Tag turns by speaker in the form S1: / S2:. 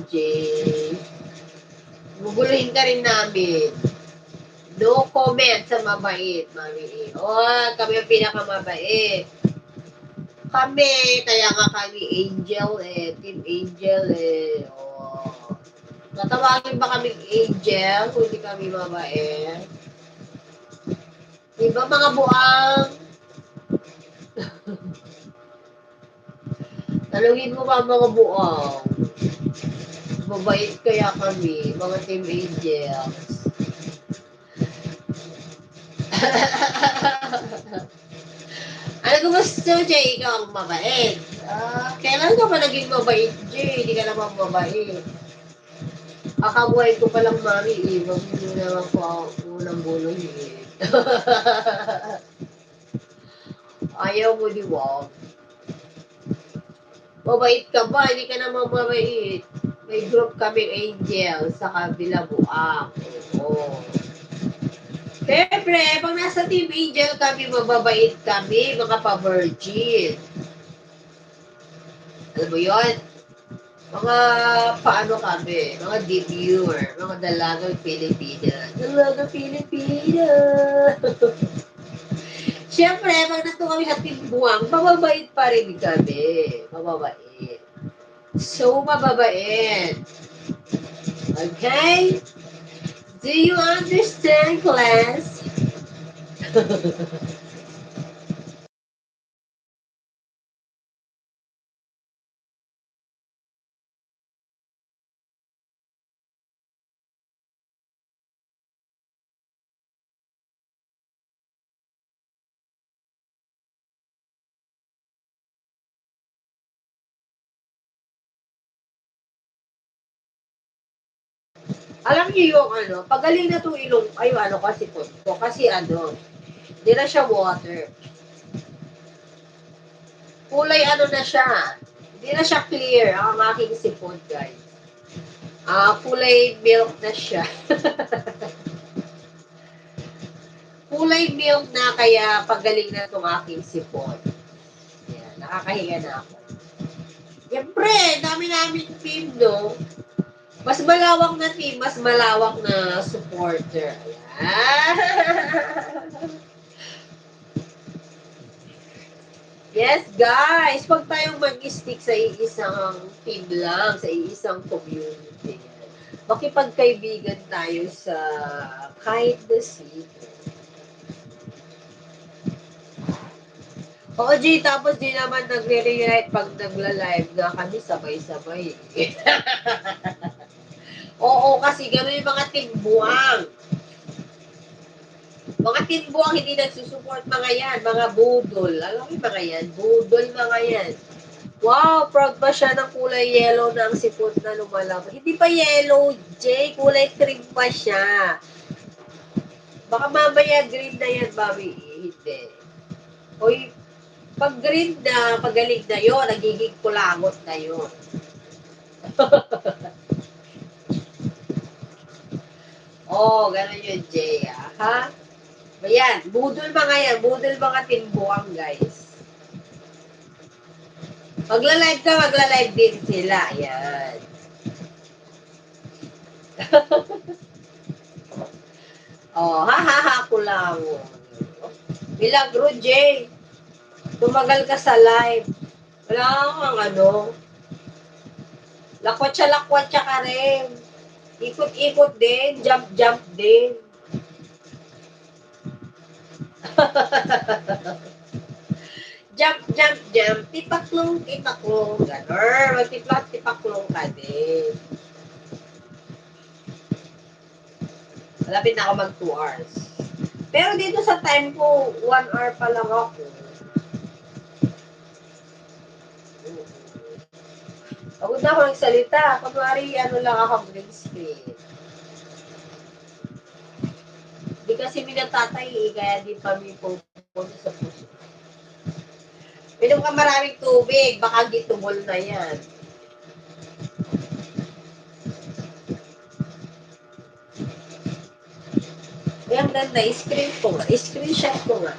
S1: Jay. Guguluhin ka rin namin. No comment sa mabait, Mami E. Oh, kami ang pinakamabait. Kami, kaya nga kami Angel eh. Team Angel eh. Oh. Tatawagin ba kami Angel kung hindi kami mabait? Diba mga buang? Talungin mo ba mga buang? Mabait kaya kami, mga Team Angels. Ano gusto, Jay? Ikaw ang mabait. Kailan ka pa naging mabait, Jay? Hindi ka naman mabait. Akabuhay ko palang mami, ibang hindi naman ko ang unang bulong eh. Ayaw mo di wag. Mabait ka ba? Hindi ka naman mabait. May group kami angel sa kabila buang. Oo. Siyempre, pag nasa team angel kami, mababait kami, mga pa-virgin. Alam mo yun? Mga paano kami, mga demure, mga dalagang Pilipina. Dalagang Pilipina! Siyempre, pag nato kami sa timbuang, mababait pa rin kami. Mababait. So, mababait. Okay? Do you understand, class? Alam niyo yung ano, pagaling na itong ilong, ay ano kasi po, kasi ano, hindi na siya water. Kulay ano na siya, hindi na siya clear ang aking sipon, guys. Kulay milk na siya. Kulay milk na kaya pagaling na itong aking sipon. Yan, nakakahinga na ako. Siyempre, dami namin team, no? Mas malawak na team, mas malawak na supporter. Ayan. Yes, guys! Huwag tayong mag-stick sa iisang team lang, sa iisang community. Makipagkaibigan tayo sa kahit the sea. Oo, G, tapos di naman nagre-rewrite pag nagla-live na kami sabay-sabay. Oo, kasi gano'n yung mga timbuang. Mga timbuang hindi nagsusupport mga yan, mga budol. Alam mo yung mga yan? Budol mga yan. Wow, proud ba siya ng kulay yellow na ang sipot na lumalabas? Hindi pa yellow, Jay. Kulay cream pa siya. Baka mamaya green na yan, Bobby. Hindi. Hoy, pag green na, pagaling na yun, nagiging kulangot na yun. Oh, ganun yun, Jay. Ha? Ayan, budol mga yan. Budol mga timbuang, guys. Magla-live ka, magla-live din sila. Ayan. Oh, ha ko lang. Milagro, Jay. Tumagal ka sa live. Wala kang ano. Lakwatsa ka rin. Ikot-ikot din. Jump-jump din. Jump. Tipaklong. Ganon. Magtiplak-tipaklong ka din. Malapit na ako mag 2 hours. Pero dito sa time ko, 1 hour pa lang ako. Pagod na ako nagsalita. Kunwari, ano lang ako, green screen. Di kasi minatatay kaya di pa may pupunta sa puso. Minom ka maraming tubig, baka gitubol na yan. Ang ganda, screenshot ko nga.